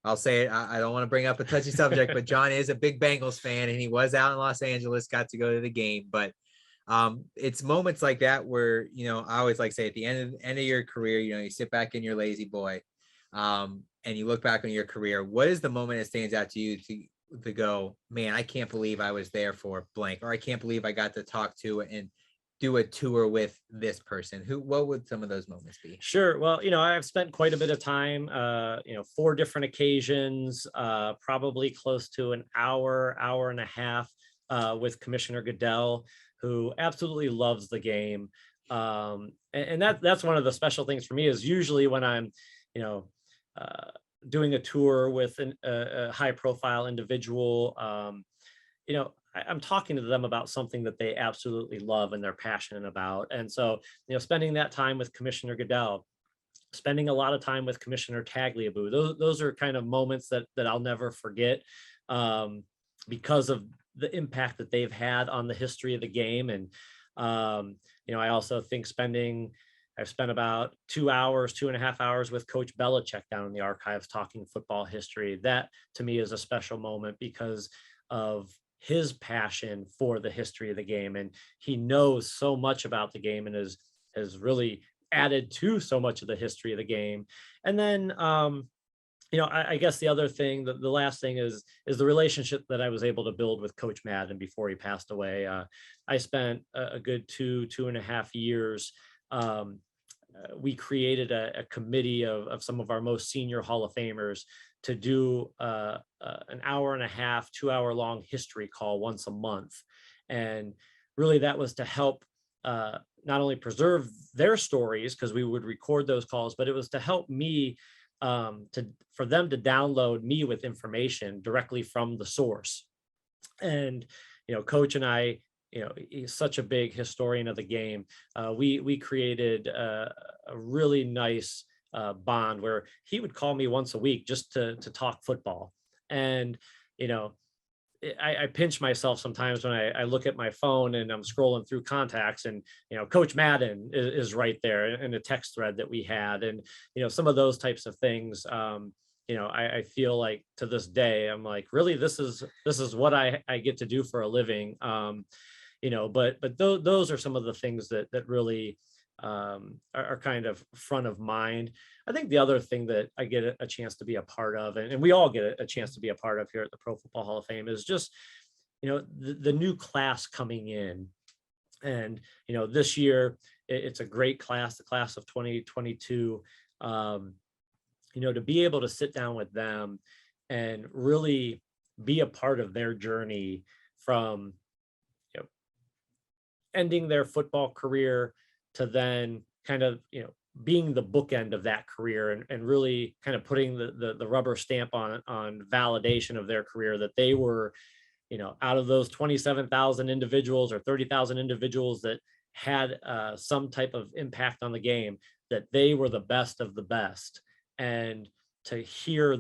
I'll say it, I don't want to bring up a touchy subject, but Jon is a big Bengals fan and he was out in Los Angeles, got to go to the game. But it's moments like that where, I always like to say at the end of your career, you sit back in your lazy boy and you look back on your career. What is the moment that stands out to you to go, man, I can't believe I was there for blank, or I can't believe I got to talk to and do a tour with this person? What would some of those moments be? Sure. Well, I've spent quite a bit of time, 4 different occasions, probably close to an hour and a half with Commissioner Goodell, who absolutely loves the game. And that's one of the special things for me is usually when I'm, doing a tour with a high profile individual, I'm talking to them about something that they absolutely love and they're passionate about. And so, spending that time with Commissioner Goodell, spending a lot of time with Commissioner Tagliabue, those are kind of moments that I'll never forget, because of the impact that they've had on the history of the game. And, I also think I've spent about 2.5 hours with Coach Belichick down in the archives talking football history. That to me is a special moment because of his passion for the history of the game. And he knows so much about the game and has really added to so much of the history of the game. And then, I guess the other thing, the last thing is the relationship that I was able to build with Coach Madden before he passed away. I spent a good 2.5 years. We created a committee of some of our most senior Hall of Famers to do an hour and a half, 2-hour-long history call once a month. And really that was to help not only preserve their stories, because we would record those calls, but it was to help me for them to download me with information directly from the source. And, Coach and I, he's such a big historian of the game. We created a really nice bond where he would call me once a week just to talk football. And, I pinch myself sometimes when I look at my phone and I'm scrolling through contacts and, Coach Madden is right there in a text thread that we had. And, some of those types of things, I feel like to this day, I'm like, really, this is what I get to do for a living. But those are some of the things that really are kind of front of mind. I think the other thing that I get a chance to be a part of, and we all get a chance to be a part of here at the Pro Football Hall of Fame, is just, the new class coming in. And, this year it's a great class, the class of 2022, to be able to sit down with them and really be a part of their journey from, ending their football career to then kind of, being the bookend of that career and really kind of putting the rubber stamp on validation of their career, that they were, out of those 27,000 individuals or 30,000 individuals that had some type of impact on the game, that they were the best of the best. And to hear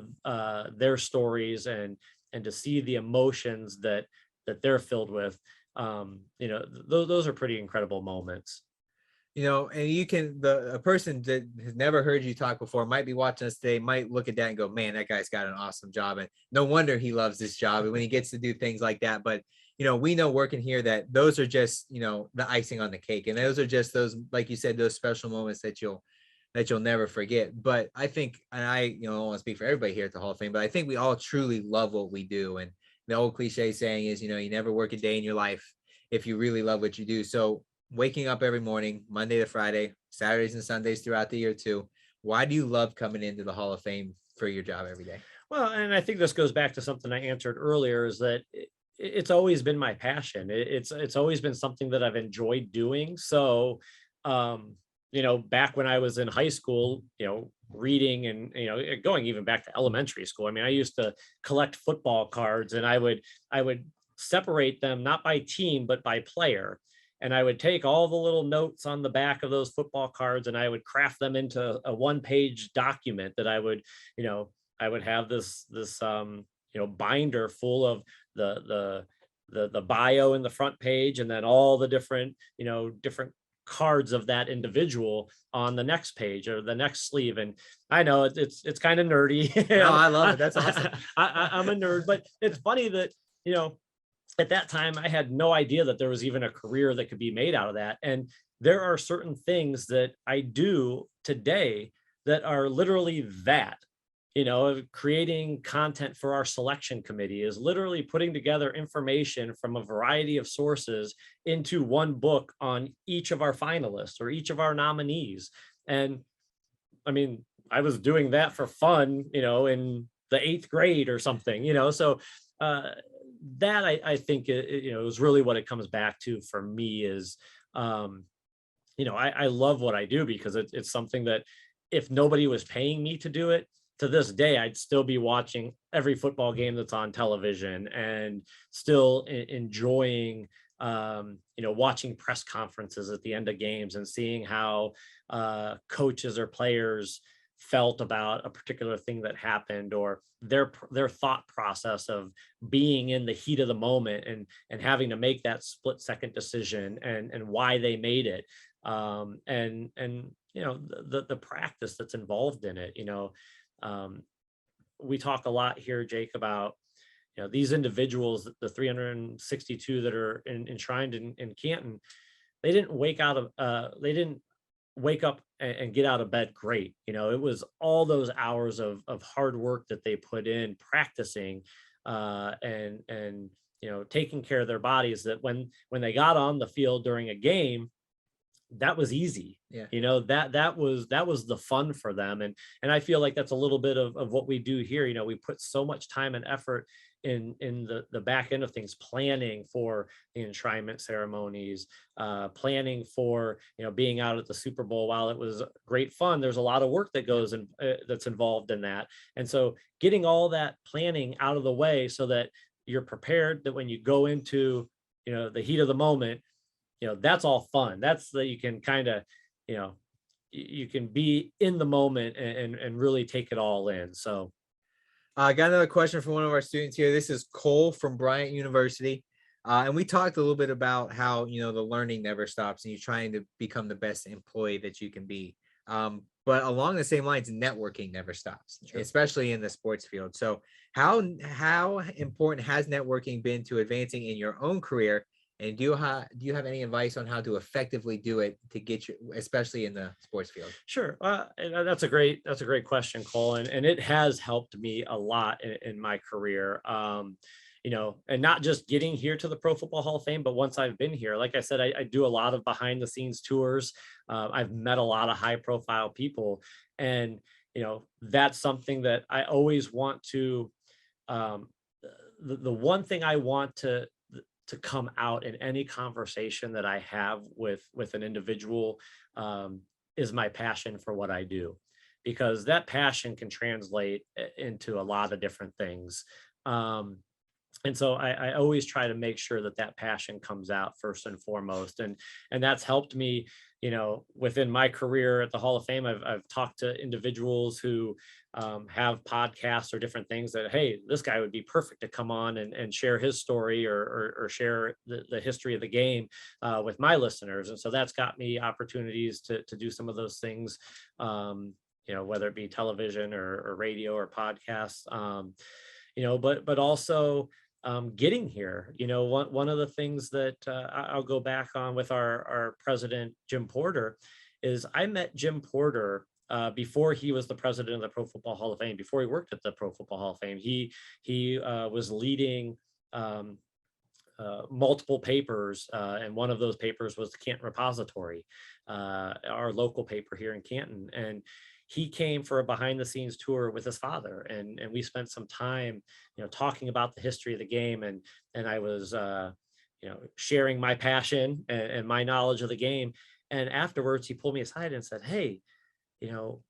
their stories and to see the emotions that they're filled with, those are pretty incredible moments. And you can, a person that has never heard you talk before might be watching us today, might look at that and go, man, that guy's got an awesome job. And no wonder he loves this job. And when he gets to do things like that, but we know working here that those are just, the icing on the cake. And those are just those, like you said, those special moments that you'll never forget. But I think, and I don't want to speak for everybody here at the Hall of Fame, but I think we all truly love what we do. And the old cliche saying is, you never work a day in your life if you really love what you do. So waking up every morning, Monday to Friday, Saturdays and Sundays throughout the year too, why do you love coming into the Hall of Fame for your job every day? Well, and I think this goes back to something I answered earlier, is that it's always been my passion. It's always been something that I've enjoyed doing. So, back when I was in high school, reading and, going even back to elementary school, I mean, I used to collect football cards and I would separate them, not by team, but by player. and I would take all the little notes on the back of those football cards and I would craft them into a 1-page document that I would, I would have this binder full of the bio in the front page, and then all the different different cards of that individual on the next page or the next sleeve. And I know it's kind of nerdy. No, I love it. That's awesome. I'm a nerd, but it's funny that at that time I had no idea that there was even a career that could be made out of that. And there are certain things that I do today that are literally that. Creating content for our selection committee is literally putting together information from a variety of sources into one book on each of our finalists or each of our nominees. And I mean, I was doing that for fun, in the 8th grade or something, so that I think is really what it comes back to for me is, I love what I do because it's something that if nobody was paying me to do it, to this day, I'd still be watching every football game that's on television and still enjoying, watching press conferences at the end of games and seeing how coaches or players felt about a particular thing that happened, or their thought process of being in the heat of the moment and having to make that split-second decision and why they made it, and the practice that's involved in it. We talk a lot here, Jake, about these individuals, the 362 that are enshrined in Canton. They didn't wake up and get out of bed great. It was all those hours of hard work that they put in practicing, and taking care of their bodies, that when they got on the field during a game, that was easy. Yeah. That was the fun for them. And I feel like that's a little bit of what we do here. We put so much time and effort in the back end of things, planning for the enshrinement ceremonies, planning for, being out at the Super Bowl. While it was great fun, there's a lot of work that goes in, that's involved in that. And so getting all that planning out of the way so that you're prepared, that when you go into, the heat of the moment, that's all fun. That's that you can kind of, you can be in the moment and really take it all in. So I got another question from one of our students here. This is Cole from Bryant University. And we talked a little bit about how, the learning never stops and you're trying to become the best employee that you can be. But along the same lines, networking never stops, Sure. especially in the sports field. So how important has networking been to advancing in your own career? And do you have any advice on how to effectively do it to get you, especially in the sports field? Sure. That's a great question, Cole. And it has helped me a lot in my career. And not just getting here to the Pro Football Hall of Fame, but once I've been here, like I said, I do a lot of behind the scenes tours. I've met a lot of high profile people, and, that's something that I always want to, the one thing I want to come out in any conversation that I have with an individual, is my passion for what I do, because that passion can translate into a lot of different things. And so I always try to make sure that passion comes out first and foremost. And that's helped me, within my career at the Hall of Fame. I've talked to individuals who have podcasts or different things that, hey, this guy would be perfect to come on and share his story or share the history of the game with my listeners. And so that's got me opportunities to do some of those things, whether it be television or radio or podcasts, but also getting here. One of the things that I'll go back on with our president, Jim Porter, is I met Jim Porter before he was the president of the Pro Football Hall of Fame, before he worked at the Pro Football Hall of Fame. He was leading multiple papers, and one of those papers was the Canton Repository, our local paper here in Canton. And he came for a behind the scenes tour with his father, and we spent some time, talking about the history of the game. And I was, sharing my passion and my knowledge of the game. And afterwards he pulled me aside and said, hey,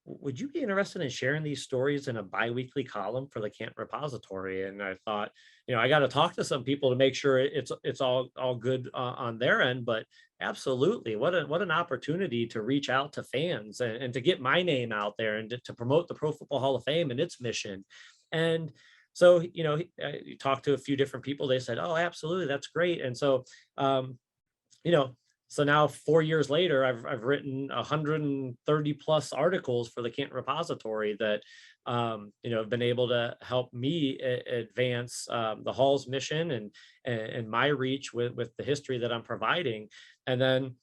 would you be interested in sharing these stories in a biweekly column for the Canton Repository? And I thought, I got to talk to some people to make sure it's all good on their end. But absolutely, what an opportunity to reach out to fans and to get my name out there and to promote the Pro Football Hall of Fame and its mission. And so, you talked to a few different people. They said, "Oh, absolutely, that's great." And so, you know, so now 4 years later, I've written 130 plus articles for the Canton Repository that have been able to help me advance the Hall's mission and my reach with the history that I'm providing. And then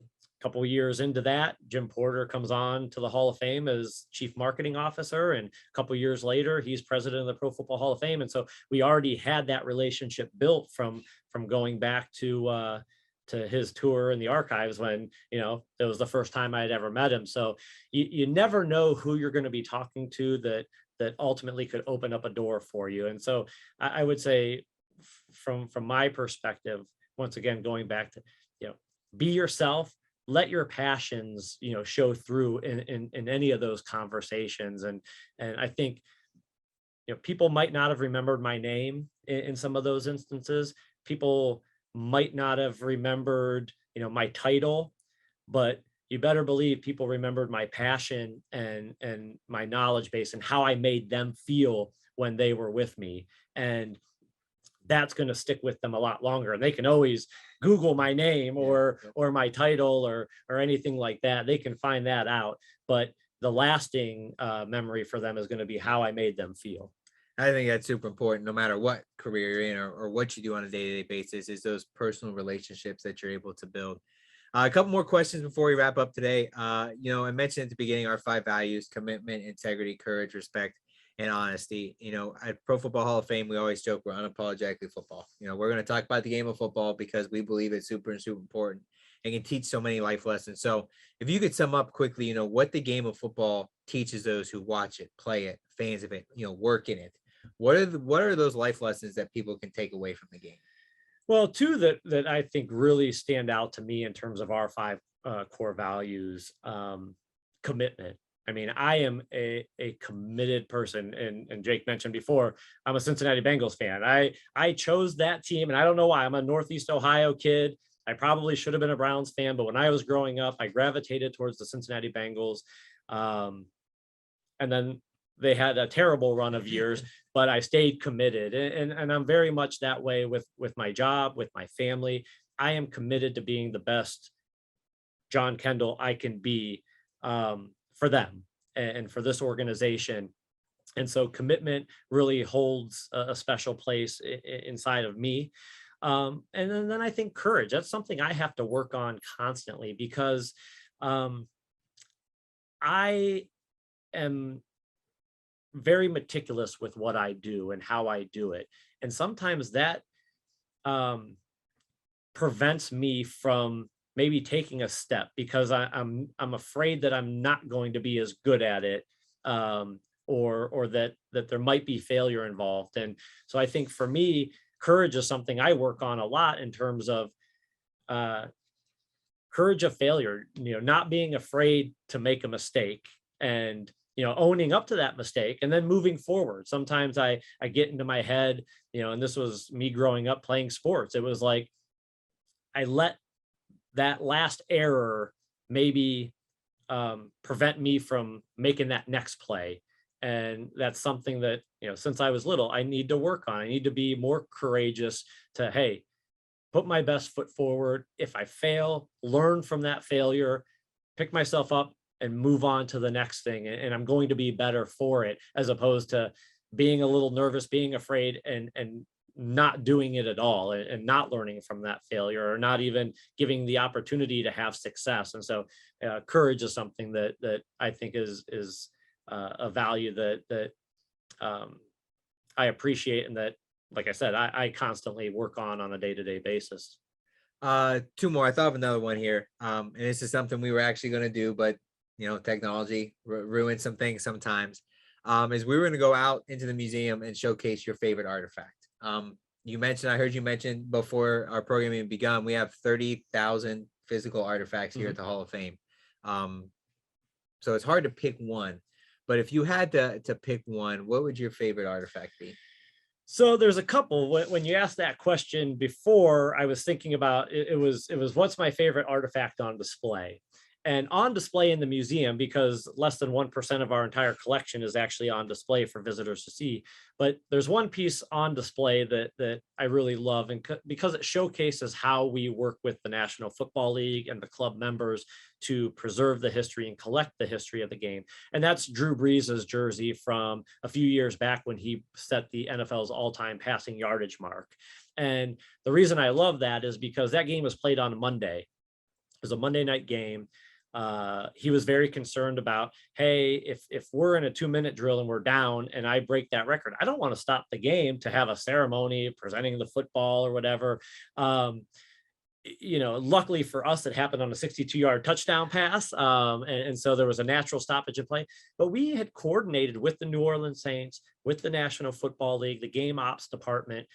a couple of years into that, Jim Porter comes on to the Hall of Fame as Chief Marketing Officer, and a couple of years later, he's President of the Pro Football Hall of Fame. And so we already had that relationship built from going back to his tour in the archives when, it was the first time I had ever met him. So you never know who you're going to be talking to that ultimately could open up a door for you. And so I would say from my perspective, once again, going back to, be yourself, let your passions, show through in any of those conversations. And I think, people might not have remembered my name in some of those instances. People might not have remembered, my title, but you better believe people remembered my passion and my knowledge base and how I made them feel when they were with me. And that's going to stick with them a lot longer. And they can always Google my name or my title or anything like that. They can find that out. But the lasting memory for them is going to be how I made them feel. I think that's super important, no matter what career you're in or what you do on a day-to-day basis, is those personal relationships that you're able to build. A couple more questions before we wrap up today. I mentioned at the beginning our 5 values: commitment, integrity, courage, respect, and honesty. At Pro Football Hall of Fame, we always joke we're unapologetically football. We're going to talk about the game of football because we believe it's super important and can teach so many life lessons. So if you could sum up quickly, what the game of football teaches those who watch it, play it, fans of it, work in it. What are those life lessons that people can take away from the game? Well, 2 that I think really stand out to me in terms of our 5 core values. Commitment. I mean, I am a committed person, and Jake mentioned before, I'm a Cincinnati Bengals fan. I chose that team, and I don't know why. I'm a Northeast Ohio kid. I probably should have been a Browns fan, but when I was growing up, I gravitated towards the Cincinnati Bengals. And then they had a terrible run of years, but I stayed committed. And I'm very much that way with my job, with my family. I am committed to being the best Jon Kendle I can be for them and for this organization. And so commitment really holds a special place inside of me. And then I think courage, that's something I have to work on constantly, because I am very meticulous with what I do and how I do it. And sometimes that prevents me from maybe taking a step because I'm afraid that I'm not going to be as good at it, or that there might be failure involved. And so I think for me, courage is something I work on a lot in terms of courage of failure, not being afraid to make a mistake and owning up to that mistake and then moving forward. Sometimes I get into my head, and this was me growing up playing sports. It was like I let that last error maybe prevent me from making that next play. And that's something that, since I was little, I need to work on. I need to be more courageous to, hey, put my best foot forward. If I fail, learn from that failure, pick myself up and move on to the next thing. And I'm going to be better for it, as opposed to being a little nervous, being afraid and not doing it at all, and not learning from that failure, or not even giving the opportunity to have success. And so courage is something that I think is a value that I appreciate, and that, like I said, I constantly work on a day-to-day basis. 2 more. I thought of another one here. And this is something we were actually going to do, but technology ruins some things sometimes. Is we were going to go out into the museum and showcase your favorite artifact. I heard you mention before our program even begun, we have 30,000 physical artifacts here at the Hall of Fame. So it's hard to pick one. But if you had to pick one, what would your favorite artifact be? So there's a couple. When you asked that question before, I was thinking about it was what's my favorite artifact on display? And on display in the museum, because less than 1% of our entire collection is actually on display for visitors to see. But there's one piece on display that I really love, and because it showcases how we work with the National Football League and the club members to preserve the history and collect the history of the game. And that's Drew Brees' jersey from a few years back when he set the NFL's all-time passing yardage mark. And the reason I love that is because that game was played on a Monday. It was a Monday night game. He was very concerned about, hey, if we're in a 2-minute drill and we're down and I break that record, I don't want to stop the game to have a ceremony presenting the football or whatever. Luckily for us, it happened on a 62-yard touchdown pass. And so there was a natural stoppage in play. But we had coordinated with the New Orleans Saints, with the National Football League, the game ops department,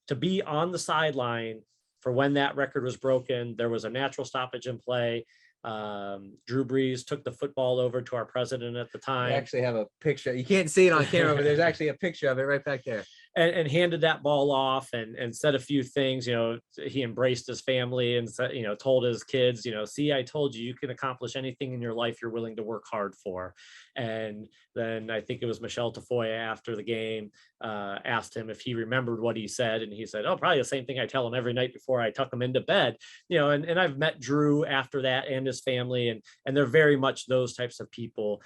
to be on the sideline for when that record was broken. There was a natural stoppage in play. Drew Brees took the football over to our president at the time. We actually have a picture. You can't see it on camera, but there's actually a picture of it right back there. And handed that ball off and said a few things. He embraced his family and said, told his kids, see, I told you can accomplish anything in your life you're willing to work hard for. And then I think it was Michelle Tafoya after the game asked him if he remembered what he said. And he said, oh, probably the same thing I tell him every night before I tuck him into bed. And I've met Drew after that and his family, and they're very much those types of people.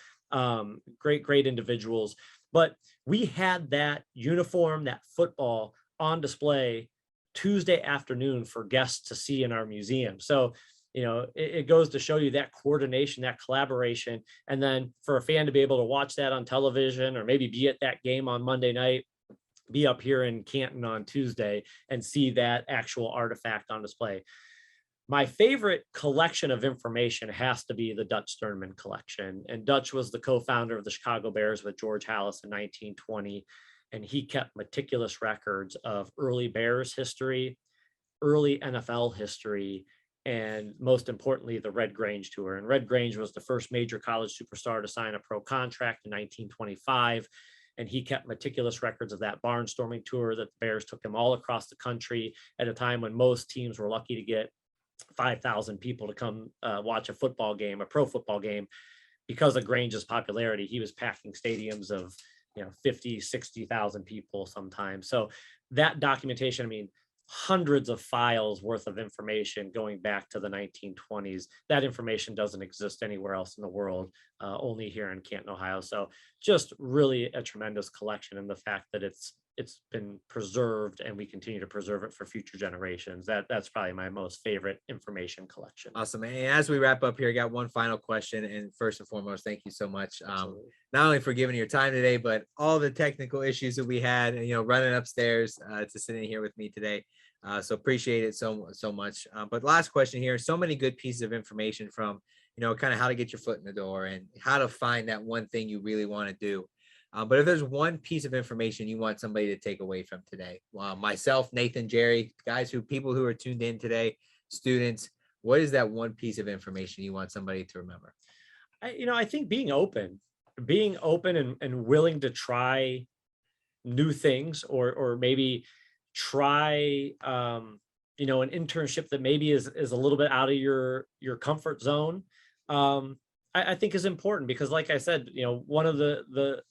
Great individuals. But we had that uniform, that football on display Tuesday afternoon for guests to see in our museum. So, it goes to show you that coordination, that collaboration. And then for a fan to be able to watch that on television or maybe be at that game on Monday night, be up here in Canton on Tuesday and see that actual artifact on display. My favorite collection of information has to be the Dutch Sternman collection. And Dutch was the co-founder of the Chicago Bears with George Halas in 1920. And he kept meticulous records of early Bears history, early NFL history, and most importantly, the Red Grange Tour. And Red Grange was the first major college superstar to sign a pro contract in 1925. And he kept meticulous records of that barnstorming tour that the Bears took him all across the country at a time when most teams were lucky to get 5,000 people to come watch a football game, a pro football game. Because of Grange's popularity, he was packing stadiums of 50, 60,000 people sometimes. So that documentation, hundreds of files worth of information going back to the 1920s. That information doesn't exist anywhere else in the world, only here in Canton, Ohio. So just really a tremendous collection, and the fact that it's been preserved and we continue to preserve it for future generations. That's probably my most favorite information collection. Awesome. And as we wrap up here, I got one final question. And first and foremost, thank you so much. Not only for giving your time today, but all the technical issues that we had, and, running upstairs to sit in here with me today. So appreciate it so much. But last question here, so many good pieces of information from, kind of how to get your foot in the door and how to find that one thing you really want to do. But if there's one piece of information you want somebody to take away from today, myself, Nathan, Jerry, people who are tuned in today, students, what is that one piece of information you want somebody to remember? I think being open and willing to try new things or maybe try, an internship that maybe is a little bit out of your comfort zone. I think is important because, like I said, one of the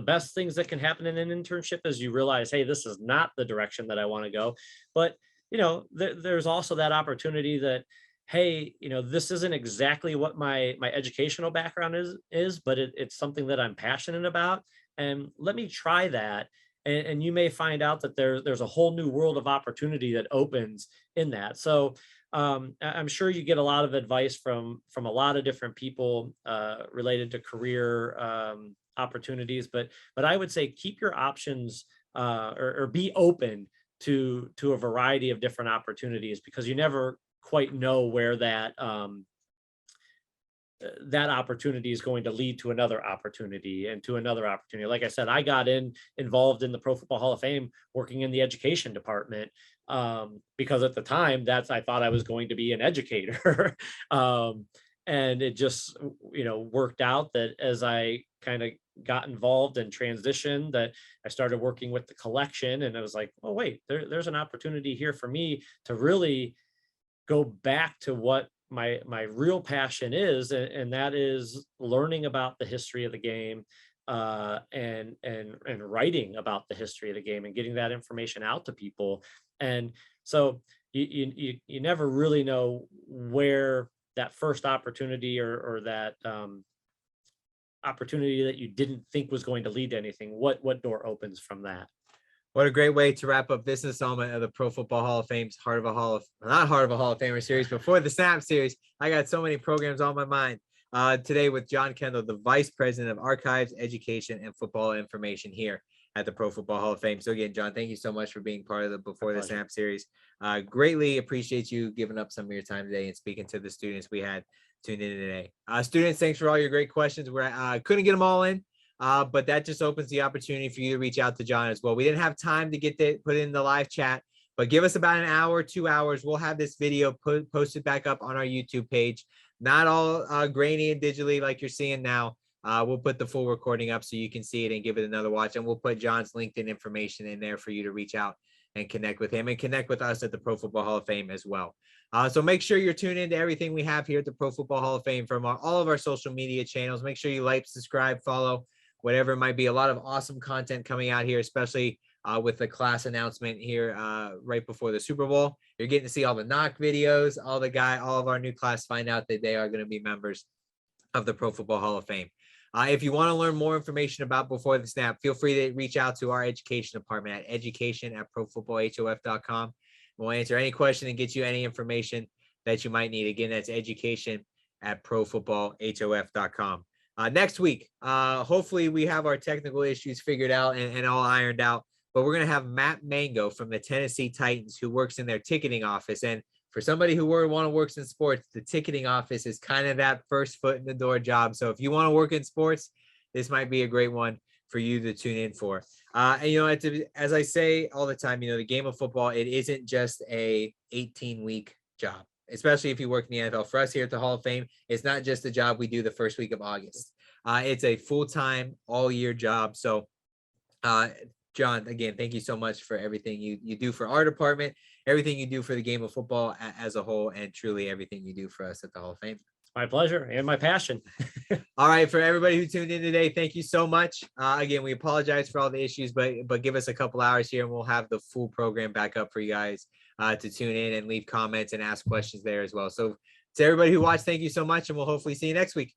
best things that can happen in an internship is you realize, hey, this is not the direction that I want to go. But, there's also that opportunity that, hey, this isn't exactly what my educational background is, but it's something that I'm passionate about. And let me try that. And you may find out that there's a whole new world of opportunity that opens in that. So I'm sure you get a lot of advice from a lot of different people related to career opportunities, but I would say keep your options or be open to a variety of different opportunities, because you never quite know where that opportunity is going to lead to another opportunity and to another opportunity. Like I said, I got involved in the Pro Football Hall of Fame working in the education department because at the time I thought I was going to be an educator. And it just, worked out that as I kind of got involved and transitioned, that I started working with the collection, and I was like, oh, wait, there's an opportunity here for me to really go back to what my real passion is, and that is learning about the history of the game, and writing about the history of the game and getting that information out to people. And so you never really know where that first opportunity, or that opportunity that you didn't think was going to lead to anything, what door opens from that. What a great way to wrap up this installment of the Pro Football Hall of Fame's not Heart of a Hall of Famer series, before the Snap series. I got so many programs on my mind today with Jon Kendle, the Vice President of Archives, Education, and Football Information here at the Pro Football Hall of Fame. So again, Jon, thank you so much for being part of the Before the Snap series. Greatly appreciate you giving up some of your time today and speaking to the students we had tuned in today. Students, thanks for all your great questions. We couldn't get them all in. But that just opens the opportunity for you to reach out to Jon as well. We didn't have time to get that put in the live chat, but give us about an hour, 2 hours. We'll have this video posted back up on our YouTube page. Not all grainy and digitally like you're seeing now. We'll put the full recording up so you can see it and give it another watch. And we'll put Jon's LinkedIn information in there for you to reach out and connect with him and connect with us at the Pro Football Hall of Fame as well. So make sure you're tuned into everything we have here at the Pro Football Hall of Fame from all of our social media channels. Make sure you like, subscribe, follow, whatever it might be. A lot of awesome content coming out here, especially with the class announcement here right before the Super Bowl. You're getting to see all the knock videos, all of our new class find out that they are going to be members of the Pro Football Hall of Fame. If you want to learn more information about Before the Snap, feel free to reach out to our education department at education@profootballhof.com. We'll answer any question and get you any information that you might need. Again, that's education@profootballhof.com. Next week, hopefully we have our technical issues figured out and all ironed out, but we're going to have Matt Mango from the Tennessee Titans, who works in their ticketing office. And for somebody who works in sports, the ticketing office is kind of that first foot in the door job. So if you want to work in sports, this might be a great one for you to tune in for. And as I say all the time, the game of football, it isn't just a 18-week job, especially if you work in the NFL. For us here at the Hall of Fame, it's not just a job we do the first week of August. It's a full-time, all-year job. So, Jon, again, thank you so much for everything you do for our department, everything you do for the game of football as a whole, and truly everything you do for us at the Hall of Fame. It's my pleasure and my passion. All right, for everybody who tuned in today, thank you so much. Again, we apologize for all the issues, but give us a couple hours here and we'll have the full program back up for you guys to tune in and leave comments and ask questions there as well. So to everybody who watched, thank you so much, and we'll hopefully see you next week.